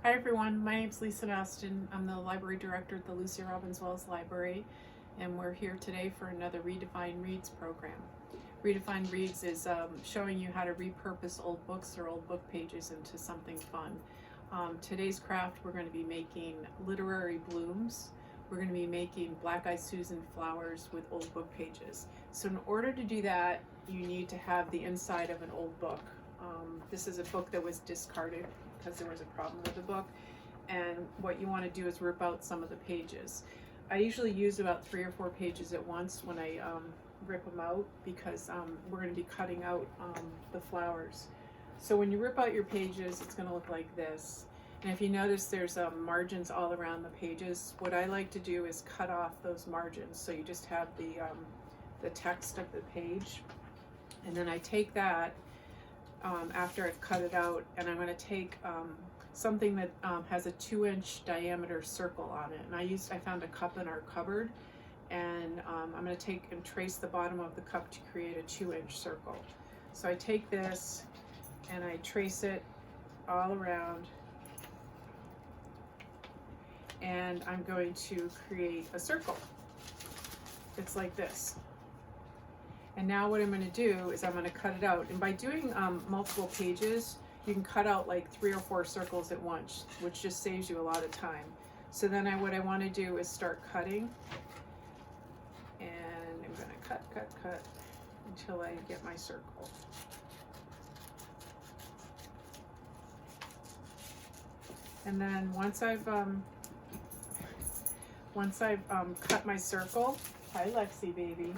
Hi everyone, my name is Lisa Masten. I'm the library director at the Lucy Robbins Wells Library, and we're here today for another ReDefined Reads program. ReDefined Reads is showing you how to repurpose old books or old book pages into something fun. Today's craft, we're going to be making literary blooms. We're going to be making black-eyed Susan flowers with old book pages. So in order to do that, you need to have the inside of an old book. This is a book that was discarded because there was a problem with the book, and what you want to do is rip out some of the pages. I usually use about 3 or 4 pages at once when I rip them out, because we're going to be cutting out the flowers. So when you rip out your pages, it's going to look like this. And if you notice, there's margins all around the pages. What I like to do is cut off those margins, so you just have the text of the page. And then I take that after I've cut it out, and I'm going to take something that has a 2-inch diameter circle on it. And I found a cup in our cupboard, and I'm going to take and trace the bottom of the cup to create a 2-inch circle. So I take this and I trace it all around, and I'm going to create a circle. It's like this. And now what I'm going to do is I'm going to cut it out. And by doing multiple pages, you can cut out like 3 or 4 circles at once, which just saves you a lot of time. So then what I want to do is start cutting. And I'm going to cut until I get my circle. And then once I've cut my circle, hi Lexi baby,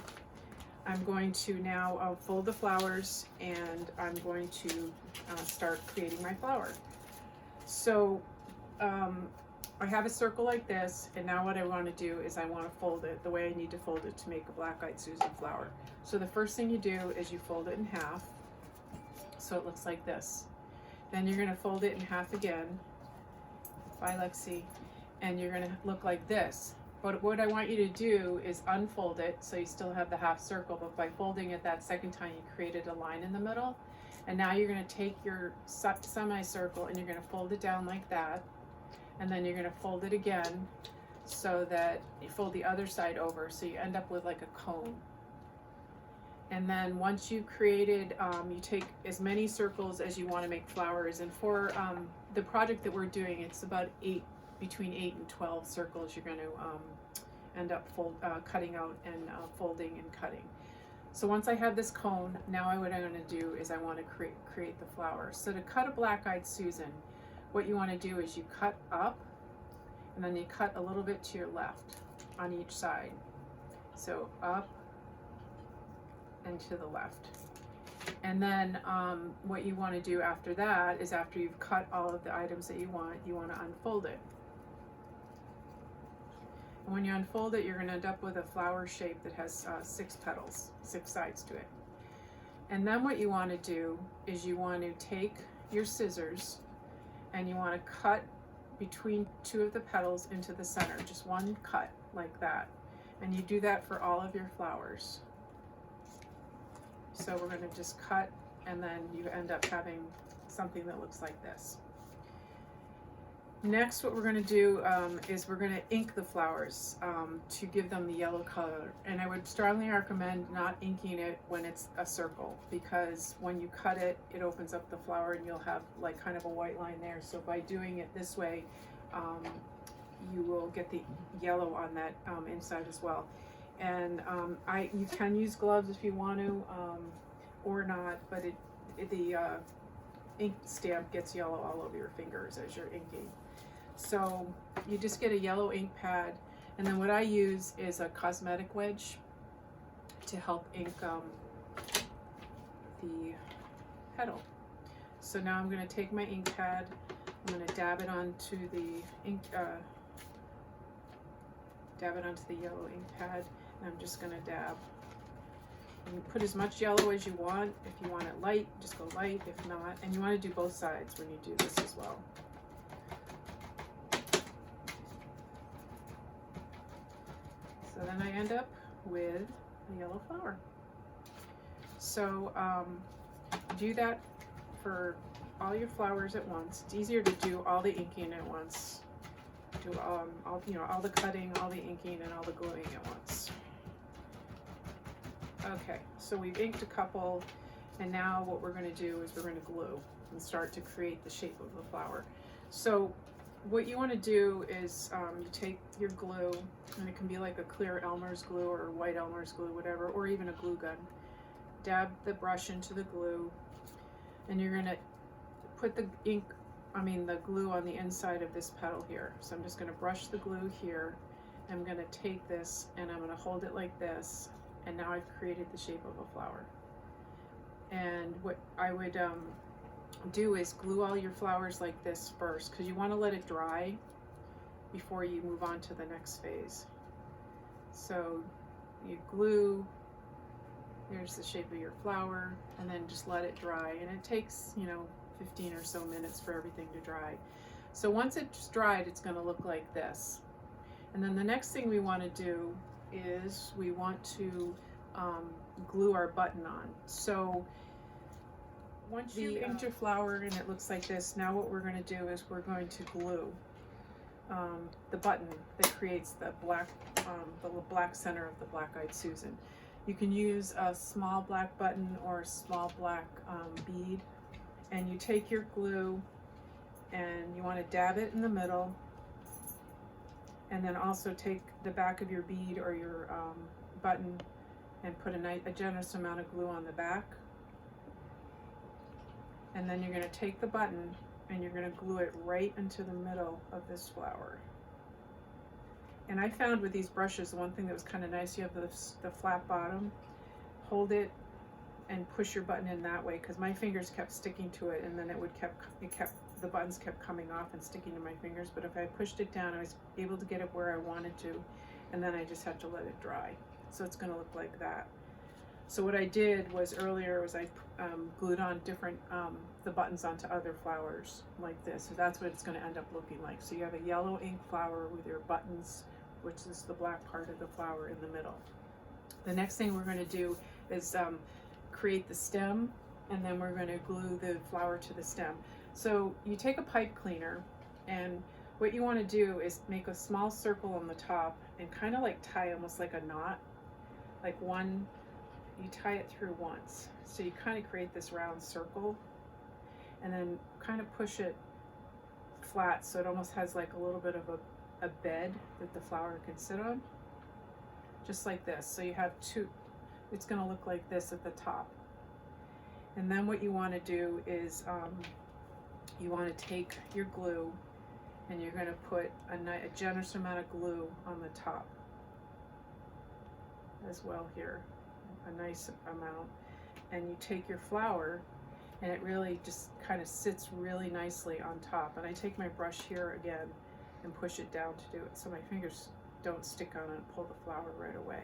I'm going to now fold the flowers, and I'm going to start creating my flower. So I have a circle like this, and now what I want to do is I want to fold it the way I need to fold it to make a black-eyed Susan flower. So the first thing you do is you fold it in half, so it looks like this. Then you're going to fold it in half again, bye Lexi, and you're going to look like this. But what I want you to do is unfold it so you still have the half circle, but by folding it that second time, you created a line in the middle. And now you're going to take your semicircle and you're going to fold it down like that. And then you're going to fold it again so that you fold the other side over, so you end up with like a cone. And then once you've created, you take as many circles as you want to make flowers. And for the project that we're doing, it's about between 8 and 12 circles you're going to end up cutting out and folding and cutting. So once I have this cone, now what I'm going to do is I want to create the flower. So to cut a black-eyed Susan, what you want to do is you cut up, and then you cut a little bit to your left on each side. So up and to the left. And then what you want to do after that is, after you've cut all of the items that you want to unfold it. And when you unfold it, you're going to end up with a flower shape that has 6 petals, 6 sides to it. And then what you want to do is you want to take your scissors and you want to cut between 2 of the petals into the center, just one cut like that. And you do that for all of your flowers. So we're going to just cut, and then you end up having something that looks like this. Next, what we're going to do is we're going to ink the flowers to give them the yellow color. And I would strongly recommend not inking it when it's a circle, because when you cut it, it opens up the flower and you'll have like kind of a white line there. So by doing it this way, you will get the yellow on that inside as well. And you can use gloves if you want to, or not, but the ink stamp gets yellow all over your fingers as you're inking. So you just get a yellow ink pad, and then what I use is a cosmetic wedge to help ink the petal. So now I'm going to take my ink pad, I'm going to dab it onto the ink, dab it onto the yellow ink pad, and I'm just going to dab. And you put as much yellow as you want. If you want it light, just go light. If not, and you want to do both sides when you do this as well. So then I end up with a yellow flower. So do that for all your flowers at once. It's easier to do all the inking at once. Do all, you know, all the cutting, all the inking, and all the gluing at once. Okay, so we've inked a couple, and now what we're going to do is we're going to glue and start to create the shape of the flower. So what you want to do is you take your glue, and it can be like a clear Elmer's glue or white Elmer's glue, whatever, or even a glue gun. Dab the brush into the glue, and you're going to put the glue on the inside of this petal here. So I'm just going to brush the glue here. I'm going to take this and I'm going to hold it like this, and now I've created the shape of a flower. And what I would do is glue all your flowers like this first, because you want to let it dry before you move on to the next phase. So you glue, there's the shape of your flower, and then just let it dry, and it takes, you know, 15 or so minutes for everything to dry. So once it's dried, it's going to look like this. And then the next thing we want to do is we want to glue our button on. So once you inked your flower and it looks like this, now what we're going to do is we're going to glue the button that creates the black center of the Black-Eyed Susan. You can use a small black button or a small black bead, and you take your glue and you want to dab it in the middle, and then also take the back of your bead or your button and put a generous amount of glue on the back. And then you're going to take the button and you're going to glue it right into the middle of this flower. And I found with these brushes, the one thing that was kind of nice, you have the flat bottom. Hold it and push your button in that way, because my fingers kept sticking to it, and then the buttons kept coming off and sticking to my fingers. But if I pushed it down, I was able to get it where I wanted to, and then I just had to let it dry. So it's going to look like that. So what I did was earlier was I glued on different the buttons onto other flowers like this. So that's what it's going to end up looking like. So you have a yellow ink flower with your buttons, which is the black part of the flower in the middle. The next thing we're going to do is create the stem, and then we're going to glue the flower to the stem. So you take a pipe cleaner, and what you want to do is make a small circle on the top and kind of like tie almost like a knot, like you tie it through once. So you kind of create this round circle, and then kind of push it flat so it almost has like a little bit of a bed that the flower can sit on, just like this. So you have two, it's going to look like this at the top. And then what you want to do is you want to take your glue, and you're going to put a generous amount of glue on the top as well here, a nice amount. And you take your flower, and it really just kind of sits really nicely on top. And I take my brush here again and push it down to do it, so my fingers don't stick on it and pull the flower right away.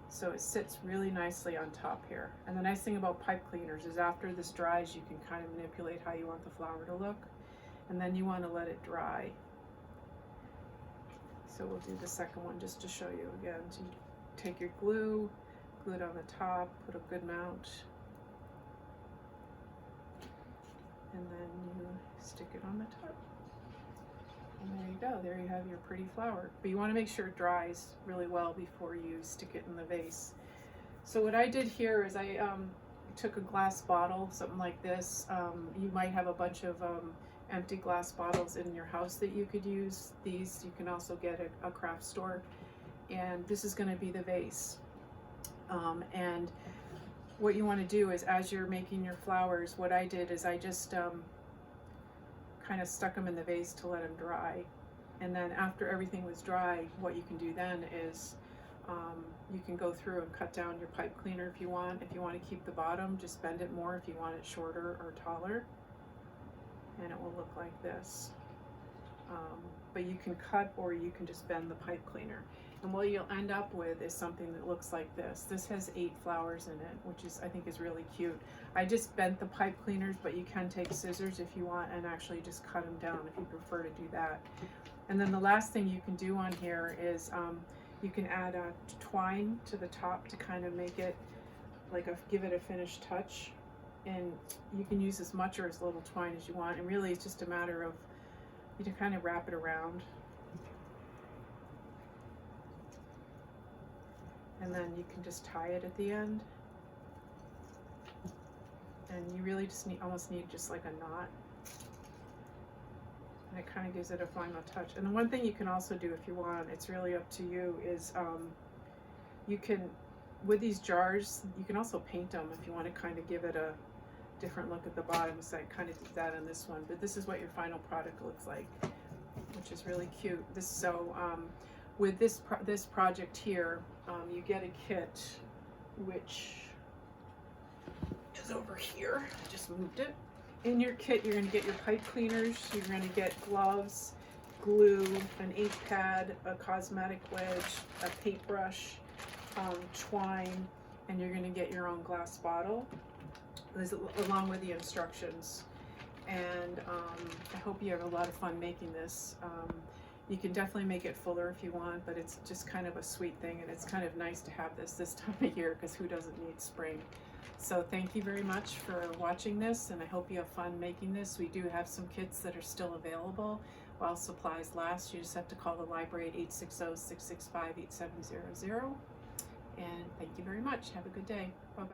So it sits really nicely on top here. And the nice thing about pipe cleaners is after this dries, you can kind of manipulate how you want the flower to look, and then you want to let it dry. So we'll do the second one just to show you again. So you take your glue, glue it on the top, put a good amount, and then you stick it on the top. And there you go, there you have your pretty flower. But you want to make sure it dries really well before you stick it in the vase. So what I did here is I took a glass bottle, something like this. You might have a bunch of empty glass bottles in your house that you could use. These you can also get at a craft store. And this is going to be the vase. And what you want to do is, as you're making your flowers, what I did is I just kind of stuck them in the vase to let them dry. And then after everything was dry, what you can do then is you can go through and cut down your pipe cleaner if you want. If you want to keep the bottom, just bend it more if you want it shorter or taller, and it will look like this. But you can cut, or you can just bend the pipe cleaner. And what you'll end up with is something that looks like this. This has 8 flowers in it, which is, I think, is really cute. I just bent the pipe cleaners, but you can take scissors if you want and actually just cut them down if you prefer to do that. And then the last thing you can do on here is you can add a twine to the top to kind of make it like give it a finished touch. and you can use as much or as little twine as you want, and really it's just a matter of you to kind of wrap it around, and then you can just tie it at the end, and you really just almost need just like a knot, and it kind of gives it a final touch. And the one thing you can also do if you want, it's really up to you, is you can, with these jars, you can also paint them if you want to kind of give it a different look at the bottom. So I kind of did that on this one, but this is what your final product looks like, which is really cute. With this project here, you get a kit, which is over here. I just moved it. In your kit, you're going to get your pipe cleaners, you're going to get gloves, glue, an ink pad, a cosmetic wedge, a paintbrush, twine, and you're going to get your own glass bottle along with the instructions. And I hope you have a lot of fun making this. You can definitely make it fuller if you want, but it's just kind of a sweet thing, and it's kind of nice to have this time of year, because who doesn't need spring? So thank you very much for watching this, and I hope you have fun making this. We do have some kits that are still available while supplies last. You just have to call the library at 860-665-8700. And thank you very much. Have a good day. Bye-bye.